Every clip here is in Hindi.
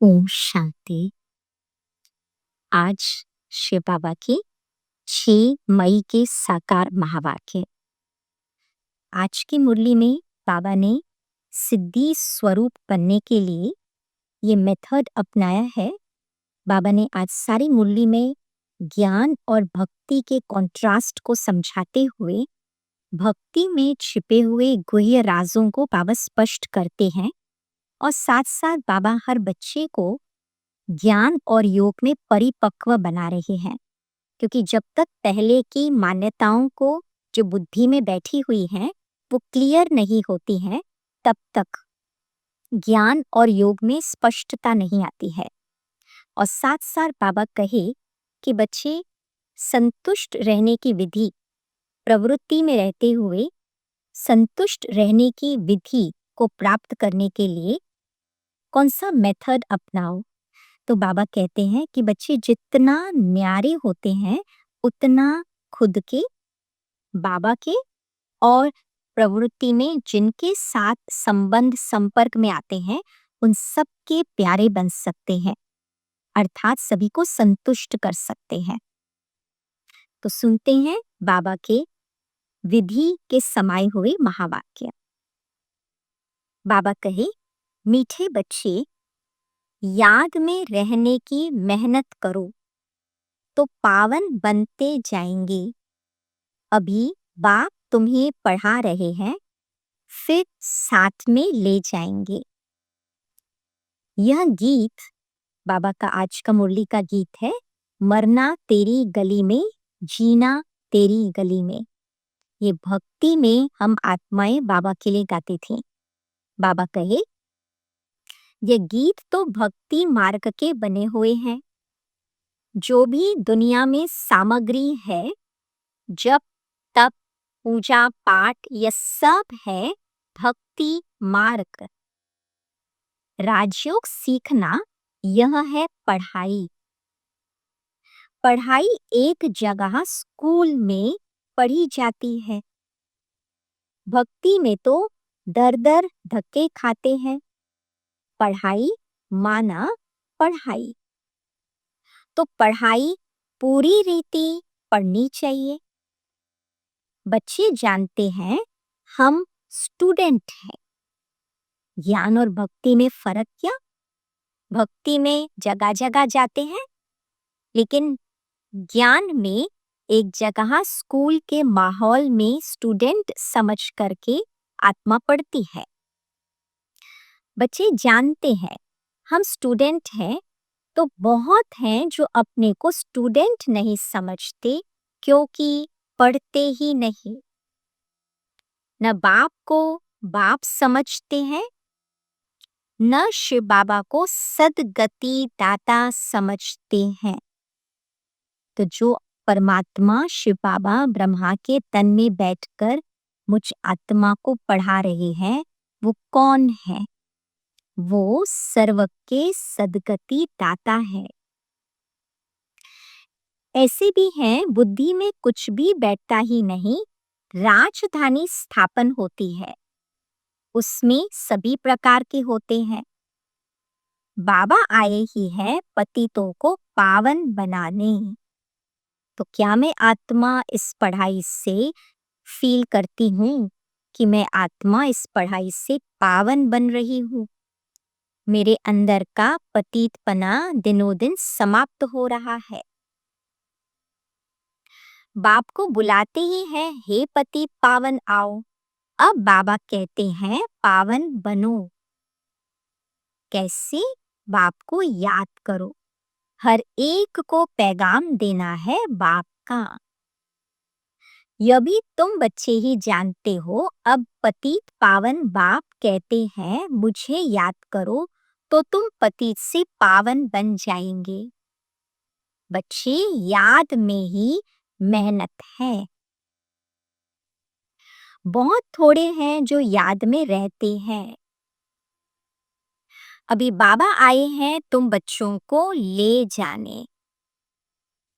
ओम शांति। आज शिव बाबा की 6 मई के साकार महावाक्य। आज की मुरली में बाबा ने सिद्धि स्वरूप बनने के लिए ये मेथड अपनाया है। बाबा ने आज सारी मुरली में ज्ञान और भक्ति के कॉन्ट्रास्ट को समझाते हुए भक्ति में छिपे हुए गुह्य राजों को बाबा स्पष्ट करते हैं और साथ साथ बाबा हर बच्चे को ज्ञान और योग में परिपक्व बना रहे हैं, क्योंकि जब तक पहले की मान्यताओं को जो बुद्धि में बैठी हुई हैं वो क्लियर नहीं होती हैं, तब तक ज्ञान और योग में स्पष्टता नहीं आती है। और साथ साथ बाबा कहे कि बच्चे संतुष्ट रहने की विधि, प्रवृत्ति में रहते हुए संतुष्ट रहने की विधि को प्राप्त करने के लिए कौन सा मेथड अपनाओ। तो बाबा कहते हैं कि बच्चे जितना न्यारे होते हैं उतना खुद के, बाबा के और प्रवृत्ति में जिनके साथ संबंध संपर्क में आते हैं उन सब के प्यारे बन सकते हैं, अर्थात सभी को संतुष्ट कर सकते हैं। तो सुनते हैं बाबा के विधि के समाये हुए महावाक्य। बाबा कहे, मीठे बच्चे याद में रहने की मेहनत करो तो पावन बनते जाएंगे। अभी बाप तुम्हें पढ़ा रहे हैं, फिर साथ में ले जाएंगे। यह गीत बाबा का आज का मुरली का गीत है। मरना तेरी गली में, जीना तेरी गली में। ये भक्ति में हम आत्माएं बाबा के लिए गाते थे। बाबा कहे, ये गीत तो भक्ति मार्ग के बने हुए हैं। जो भी दुनिया में सामग्री है, जप तप पूजा पाठ, यह सब है भक्ति मार्ग। राजयोग सीखना यह है पढ़ाई। पढ़ाई एक जगह स्कूल में पढ़ी जाती है। भक्ति में तो दर दर धक्के खाते हैं। पढ़ाई माना पढ़ाई, तो पढ़ाई पूरी रीति पढ़नी चाहिए। बच्चे जानते हैं हम स्टूडेंट हैं। ज्ञान और भक्ति में फर्क क्या? भक्ति में जगह जगह जाते हैं, लेकिन ज्ञान में एक जगह स्कूल के माहौल में स्टूडेंट समझ करके आत्मा पढ़ती है। बच्चे जानते हैं हम स्टूडेंट हैं, तो बहुत हैं जो अपने को स्टूडेंट नहीं समझते, क्योंकि पढ़ते ही नहीं। न बाप को बाप समझते हैं, न शिव बाबा को सदगति दाता समझते हैं। तो जो परमात्मा शिव बाबा ब्रह्मा के तन में बैठकर मुझ आत्मा को पढ़ा रहे हैं, वो कौन है? वो सर्व के सदगति दाता है। ऐसे भी हैं बुद्धि में कुछ भी बैठता ही नहीं, राजधानी स्थापन होती है, उसमें सभी प्रकार के होते हैं। बाबा आए ही है पतितों को पावन बनाने। तो क्या मैं आत्मा इस पढ़ाई से फील करती हूँ कि मैं आत्मा इस पढ़ाई से पावन बन रही हूँ? मेरे अंदर का पतितपना दिनों दिन समाप्त हो रहा है। बाप को बुलाते ही हैं, हे पतित पावन आओ। अब बाबा कहते हैं पावन बनो। कैसे? बाप को याद करो। हर एक को पैगाम देना है बाप का। यह भी तुम बच्चे ही जानते हो। अब पतित पावन बाप कहते हैं मुझे याद करो, तो तुम पतित से पावन बन जाएंगे। बच्चे, याद में ही मेहनत है। बहुत थोड़े हैं जो याद में रहते हैं। अभी बाबा आए हैं तुम बच्चों को ले जाने।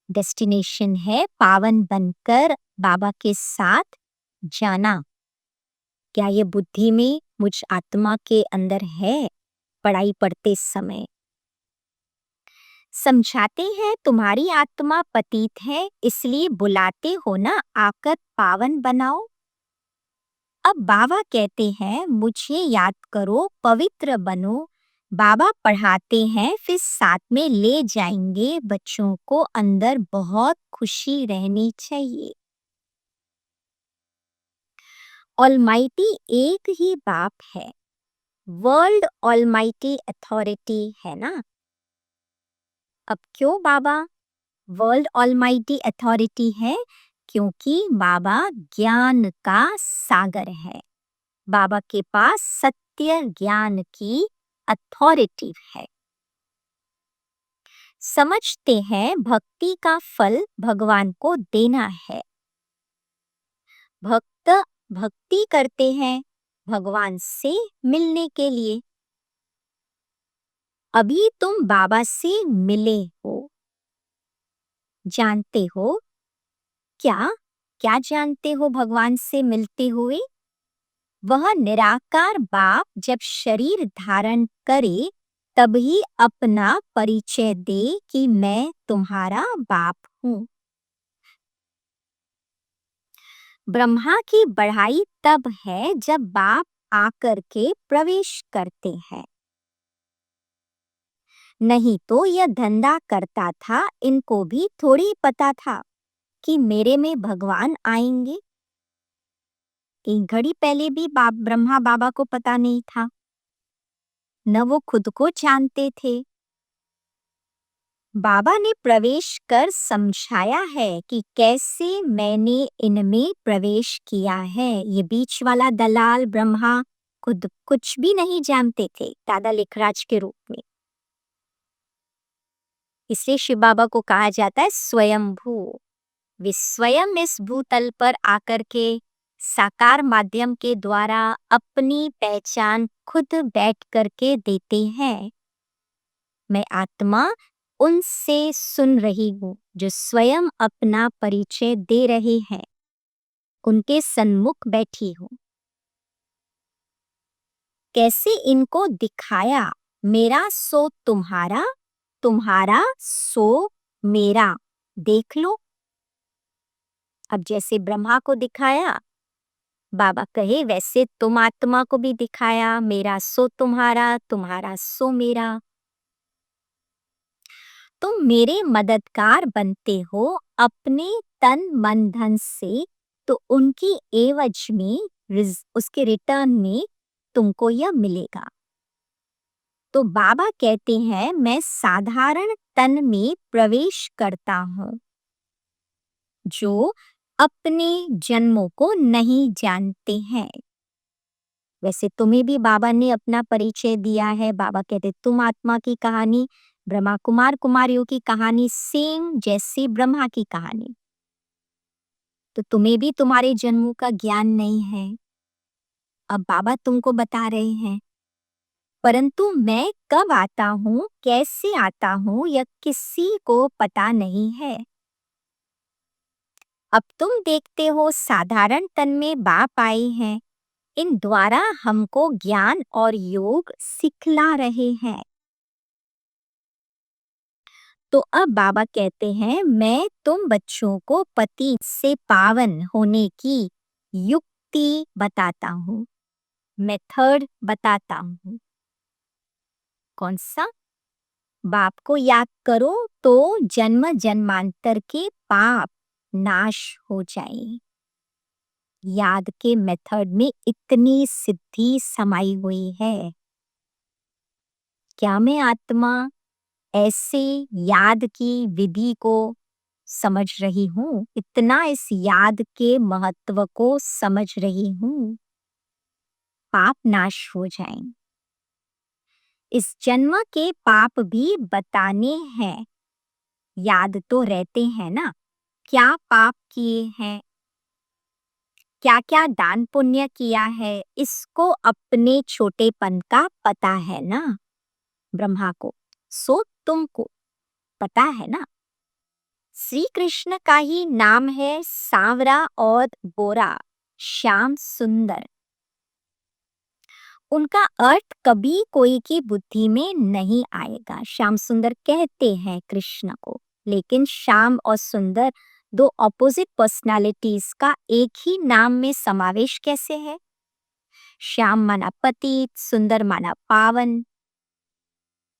डेस्टिनेशन है पावन बनकर बाबा के साथ जाना। क्या ये बुद्धि में मुझ आत्मा के अंदर है? पढ़ाई पढ़ते समय समझाते हैं तुम्हारी आत्मा पतित है, इसलिए बुलाते हो ना, आकर पावन बनाओ। अब बाबा कहते हैं मुझे याद करो, पवित्र बनो। बाबा पढ़ाते हैं, फिर साथ में ले जाएंगे बच्चों को। अंदर बहुत खुशी रहनी चाहिए। ऑलमाइटी एक ही बाप है, वर्ल्ड ऑलमाइटी अथॉरिटी है ना। अब क्यों बाबा वर्ल्ड ऑलमाइटी अथॉरिटी है? क्योंकि बाबा ज्ञान का सागर है। बाबा के पास सत्य ज्ञान की अथॉरिटी है। समझते हैं भक्ति का फल भगवान को देना है। भक्त भक्ति करते हैं भगवान से मिलने के लिए। अभी तुम बाबा से मिले हो, जानते हो क्या? क्या जानते हो भगवान से मिलते हुए? वह निराकार बाप जब शरीर धारण करे तभी अपना परिचय दे कि मैं तुम्हारा बाप हूँ। ब्रह्मा की बढ़ाई तब है जब बाप आकर के प्रवेश करते हैं, नहीं तो यह धंधा करता था। इनको भी थोड़ी पता था कि मेरे में भगवान आएंगे। एक घड़ी पहले भी ब्रह्मा बाबा को पता नहीं था, न वो खुद को जानते थे। बाबा ने प्रवेश कर समझाया है कि कैसे मैंने इनमें प्रवेश किया है। ये बीच वाला दलाल ब्रह्मा खुद कुछ भी नहीं जानते थे दादा लेखराज के रूप में। इसलिए शिव बाबा को कहा जाता है स्वयंभू। वे स्वयं इस भूतल पर आकर के साकार माध्यम के द्वारा अपनी पहचान खुद बैठ करके देते हैं। मैं आत्मा उनसे सुन रही हूँ जो स्वयं अपना परिचय दे रहे हैं। उनके सन्मुख बैठी हूँ। कैसे इनको दिखाया मेरा सो तुम्हारा, तुम्हारा सो मेरा। देख लो। अब जैसे ब्रह्मा को दिखाया, बाबा कहे वैसे तुम आत्मा को भी दिखाया, मेरा सो तुम्हारा, तुम्हारा सो मेरा। तुम मेरे मददगार बनते हो अपने तन मन धन से, तो उनकी एवज में उसके रिटर्न में तुमको यह मिलेगा। तो बाबा कहते हैं मैं साधारण तन में प्रवेश करता हूँ जो अपने जन्मों को नहीं जानते हैं। वैसे तुम्हें भी बाबा ने अपना परिचय दिया है। बाबा कहते तुम आत्मा की कहानी, ब्रह्मा कुमार कुमारियों की कहानी सेम जैसी ब्रह्मा की कहानी। तो तुम्हें भी तुम्हारे जन्मों का ज्ञान नहीं है, अब बाबा तुमको बता रहे हैं। परंतु मैं कब आता हूँ, कैसे आता हूँ, यह किसी को पता नहीं है। अब तुम देखते हो साधारण तन में बाप आए हैं, इन द्वारा हमको ज्ञान और योग सिखला रहे हैं। तो अब बाबा कहते हैं मैं तुम बच्चों को पति से पावन होने की युक्ति बताता हूँ, मेथड बताता हूँ। कौन सा? बाप को याद करो तो जन्म जन्मांतर के पाप नाश हो जाए। याद के मेथड में इतनी सिद्धि समाई हुई है। क्या मैं आत्मा ऐसे याद की विधि को समझ रही हूँ? इतना इस याद के महत्व को समझ रही हूँ। पाप नाश हो जाएं। इस जन्म के पाप भी बताने हैं। याद तो रहते हैं ना, क्या पाप किए हैं, क्या क्या दान पुण्य किया है, इसको अपने छोटेपन का पता है ना ब्रह्मा को, सो तुमको पता है ना। श्री कृष्ण का ही नाम है सांवरा और गोरा, श्याम सुंदर। उनका अर्थ कभी कोई की बुद्धि में नहीं आएगा। श्याम सुंदर कहते हैं कृष्ण को, लेकिन श्याम और सुंदर दो ऑपोजिट पर्सनालिटीज का एक ही नाम में समावेश कैसे है? श्याम माना पतित, सुंदर माना पावन।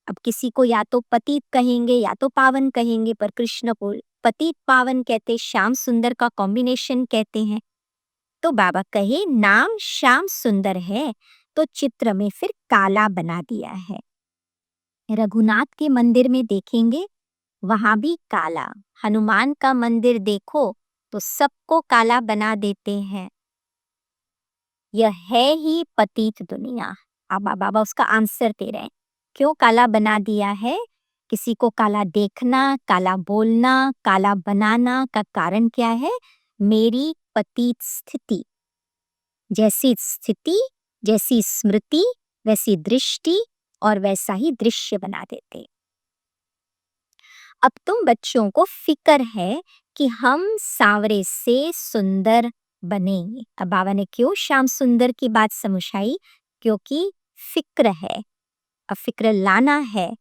अब किसी को या तो पतित कहेंगे या तो पावन कहेंगे, पर कृष्ण को पतित पावन कहते, श्याम सुंदर का कॉम्बिनेशन कहते हैं। तो बाबा कहे नाम श्याम सुंदर है तो चित्र में फिर काला बना दिया है। रघुनाथ के मंदिर में देखेंगे वहां भी काला। हनुमान का मंदिर देखो तो सबको काला बना देते हैं। यह है ही पतित दुनिया। अब बाबा उसका आंसर दे रहे हैं, क्यों काला बना दिया है? किसी को काला देखना, काला बोलना, काला बनाना का कारण क्या है? मेरी पतित स्थिति। जैसी स्थिति, जैसी स्मृति, वैसी दृष्टि और वैसा ही दृश्य बना देते। अब तुम बच्चों को फिक्र है कि हम सांवरे से सुंदर बनेंगे। अब बाबा ने क्यों श्याम सुंदर की बात समझाई? क्योंकि फिक्र है। अब फिक्र लाना है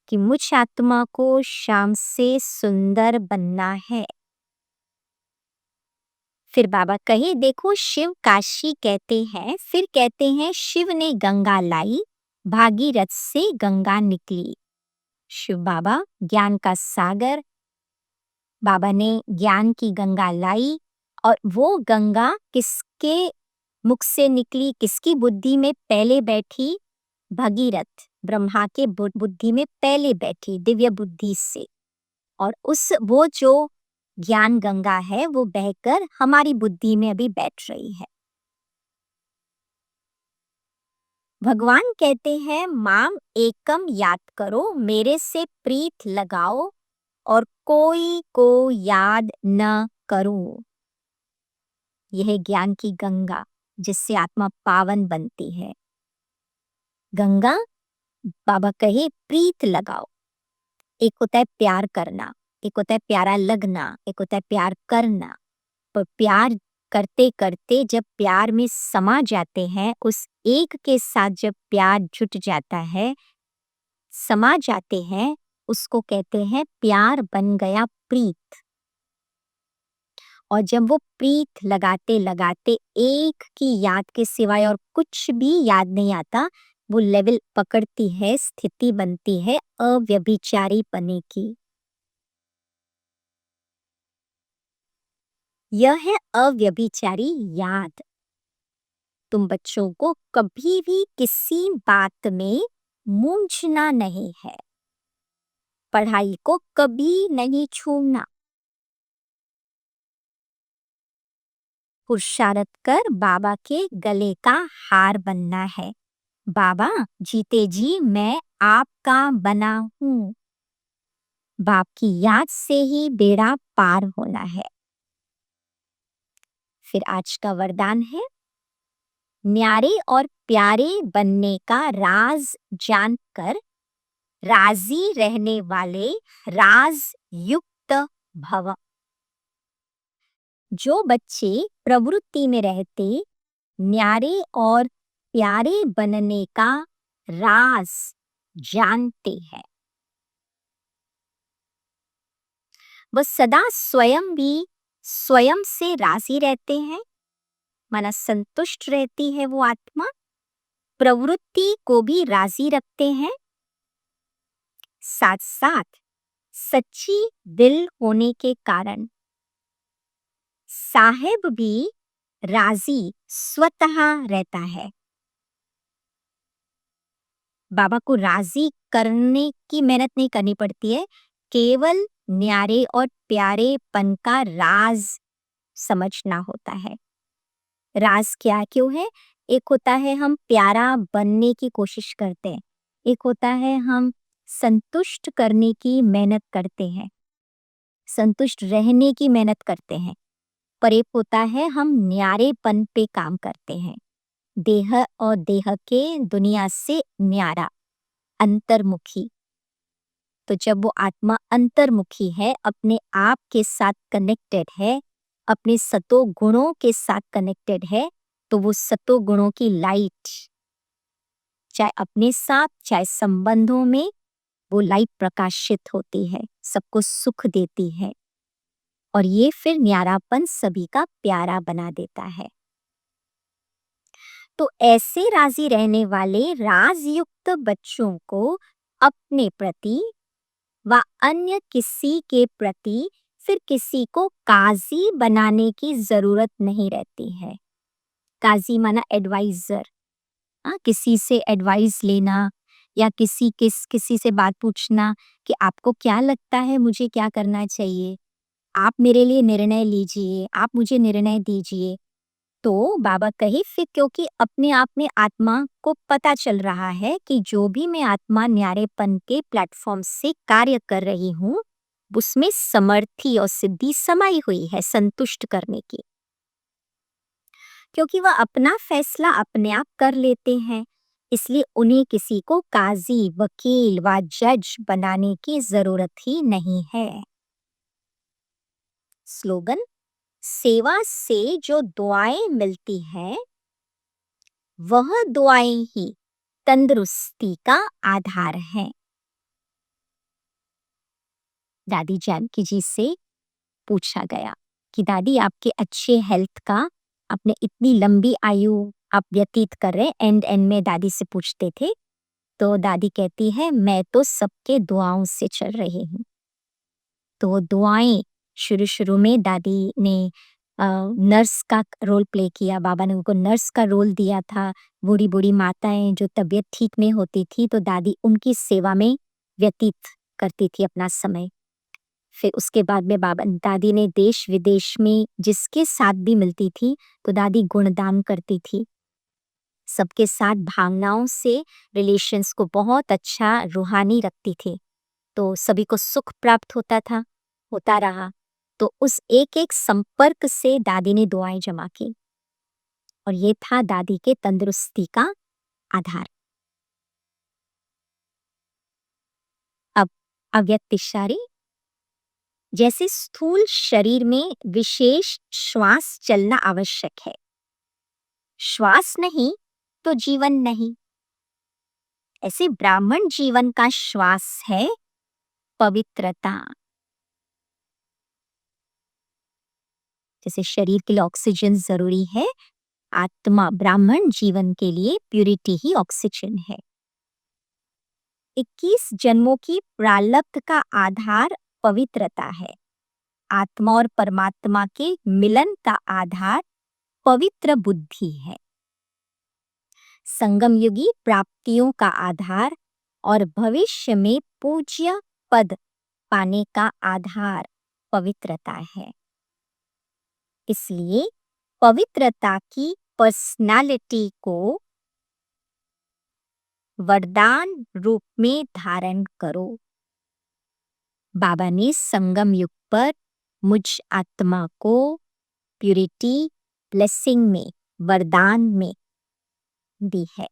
कि मुझ आत्मा को श्याम से सुंदर बनना है। फिर बाबा कहे देखो शिव काशी कहते हैं, फिर कहते हैं शिव ने गंगा लाई, भागीरथ से गंगा निकली। शिव बाबा ज्ञान का सागर, बाबा ने ज्ञान की गंगा लाई और वो गंगा किसके मुख से निकली, किसकी बुद्धि में पहले बैठी? भगीरथ, ब्रह्मा के बुद्धि में पहले बैठी दिव्य बुद्धि से। और उस वो जो ज्ञान गंगा है वो बहकर हमारी बुद्धि में अभी बैठ रही है। भगवान कहते हैं माम एकम याद करो, मेरे से प्रीत लगाओ और कोई को याद न करो। यह ज्ञान की गंगा जिससे आत्मा पावन बनती है। गंगा बाबा कहे प्रीत लगाओ। एक होता है प्यार करना, एक होता है प्यारा लगना, एक होता है प्यार करना। पर प्यार करते करते जब प्यार में समा जाते हैं, उस एक के साथ जब प्यार जुट जाता है, समा जाते हैं, उसको कहते हैं प्यार बन गया प्रीत। और जब वो प्रीत लगाते लगाते एक की याद के सिवाय और कुछ भी याद नहीं आता, वो लेवल पकड़ती है, स्थिति बनती है अव्यभिचारी पने की। यह है अव्यभिचारी याद। तुम बच्चों को कभी भी किसी बात में मूंझना नहीं है। पढ़ाई को कभी नहीं छोड़ना। पुरुषार्थ कर बाबा के गले का हार बनना है। बाबा जीते जी मैं आपका बना हूं। बाप की याद से ही बेड़ा पार होना है। फिर आज का वरदान है, न्यारे और प्यारे बनने का राज जानकर राजी रहने वाले राज युक्त भव। जो बच्चे प्रवृत्ति में रहते न्यारे और प्यारे बनने का राज जानते हैं, वह सदा स्वयं भी स्वयं से राजी रहते हैं, माना संतुष्ट रहती है वो आत्मा, प्रवृत्ति को भी राजी रखते हैं। साथ साथ सच्ची दिल होने के कारण साहेब भी राजी स्वतः रहता है। बाबा को राजी करने की मेहनत नहीं करनी पड़ती है, केवल न्यारे और प्यारेपन का राज समझना होता है। राज क्या क्यों है? एक होता है हम प्यारा बनने की कोशिश करते हैं, एक होता है हम संतुष्ट करने की मेहनत करते हैं, संतुष्ट रहने की मेहनत करते हैं। पर एक होता है हम न्यारेपन पे काम करते हैं, देह और देह के दुनिया से न्यारा, अंतर्मुखी। तो जब वो आत्मा अंतर्मुखी है, अपने आप के साथ कनेक्टेड है, अपने सतो गुणों के साथ कनेक्टेड है, तो वो सतो गुणों की लाइट चाहे अपने साथ चाहे संबंधों में वो लाइट प्रकाशित होती है, सबको सुख देती है और ये फिर न्यारापन सभी का प्यारा बना देता है। तो ऐसे राजी रहने वाले राजयुक्त बच्चों को अपने प्रति व अन्य किसी के प्रति फिर किसी को काजी बनाने की जरूरत नहीं रहती है। काजी माना एडवाइजर, किसी से एडवाइस लेना या किसी से बात पूछना कि आपको क्या लगता है मुझे क्या करना चाहिए, आप मेरे लिए निर्णय लीजिए, आप मुझे निर्णय दीजिए। तो बाबा कहे फिर क्योंकि अपने आप में आत्मा को पता चल रहा है कि जो भी मैं आत्मा न्यारेपन के प्लेटफॉर्म से कार्य कर रही हूँ उसमें समर्थी और सिद्धि समाई हुई है संतुष्ट करने की, क्योंकि वह अपना फैसला अपने आप कर लेते हैं, इसलिए उन्हें किसी को काजी वकील व जज बनाने की जरूरत ही नहीं है। स्लोगन, सेवा से जो दुआएं मिलती हैं वह दुआएं ही तंदुरुस्ती का आधार हैं। दादी जानकी जी से पूछा गया कि दादी आपके अच्छे हेल्थ का, आपने इतनी लंबी आयु आप व्यतीत कर रहे, एंड में दादी से पूछते थे तो दादी कहती है मैं तो सबके दुआओं से चल रही हूँ। तो दुआएं शुरू शुरू में दादी ने नर्स का रोल प्ले किया, बाबा ने उनको नर्स का रोल दिया था। बूढ़ी बूढ़ी माताएं जो तबीयत ठीक नहीं होती थी तो दादी उनकी सेवा में व्यतीत करती थी अपना समय। फिर उसके बाद में दादी ने देश विदेश में जिसके साथ भी मिलती थी तो दादी गुणगान करती थी, सबके साथ भावनाओं से रिलेशंस को बहुत अच्छा रूहानी रखती थी, तो सभी को सुख प्राप्त होता रहा। तो उस एक एक संपर्क से दादी ने दुआएं जमा की और ये था दादी के तंदुरुस्ती का आधार। अब अव्यक्त इशारे, जैसे स्थूल शरीर में विशेष श्वास चलना आवश्यक है, श्वास नहीं तो जीवन नहीं, ऐसे ब्राह्मण जीवन का श्वास है पवित्रता। जैसे शरीर के लिए ऑक्सीजन जरूरी है, आत्मा ब्राह्मण जीवन के लिए प्यूरिटी ही ऑक्सीजन है। 21 जन्मों की प्रारब्ध का आधार पवित्रता है, आत्मा और परमात्मा के मिलन का आधार पवित्र बुद्धि है। संगम युगी प्राप्तियों का आधार और भविष्य में पूज्य पद पाने का आधार पवित्रता है। इसलिए पवित्रता की पर्सनालिटी को वरदान रूप में धारण करो। बाबा ने संगम युग पर मुझ आत्मा को प्यूरिटी ब्लेसिंग में, वरदान में दी है।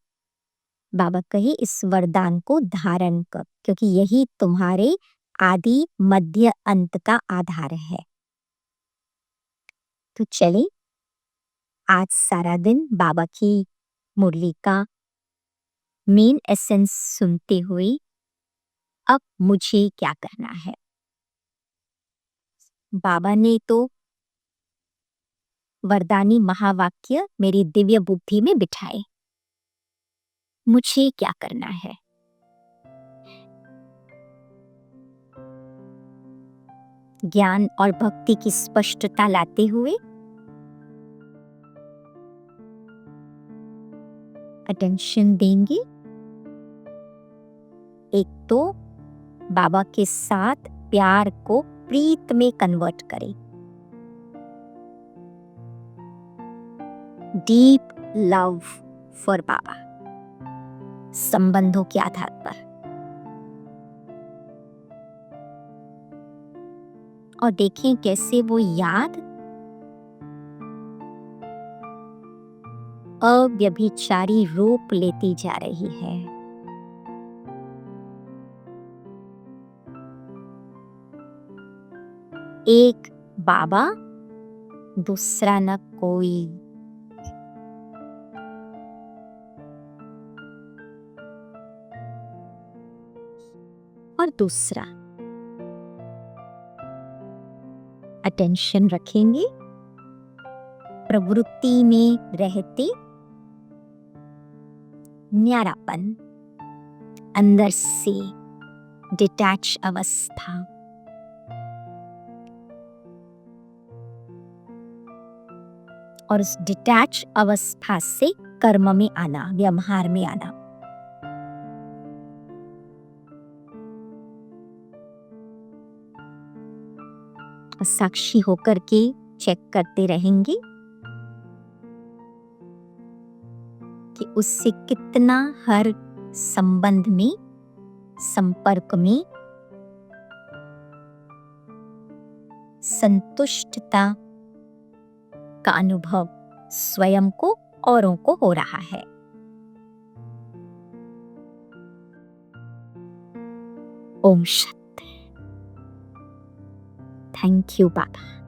बाबा कहे इस वरदान को धारण कर, क्योंकि यही तुम्हारे आदि मध्य अंत का आधार है। तो चले आज सारा दिन बाबा की मुरली का मेन एसेंस सुनते हुए अब मुझे क्या करना है। बाबा ने तो वरदानी महावाक्य मेरी दिव्य बुद्धि में बिठाए, मुझे क्या करना है। ज्ञान और भक्ति की स्पष्टता लाते हुए अटेंशन देंगे एक तो बाबा के साथ प्यार को प्रीत में कन्वर्ट करें, डीप लव फॉर बाबा संबंधों के आधार पर, और देखें कैसे वो याद अव्यभिचारी रूप लेती जा रही है। एक बाबा, दूसरा न कोई। और दूसरा अटेंशन रखेंगे, प्रवृत्ति में रहते न्यारापन, अंदर से डिटैच अवस्था, और उस डिटैच अवस्था से कर्म में आना, व्यवहार में आना। साक्षी होकर के चेक करते रहेंगे कि उससे कितना हर संबंध में, संपर्क में संतुष्टता का अनुभव स्वयं को, औरों को हो रहा है। ओम शांति। Thank you Baba.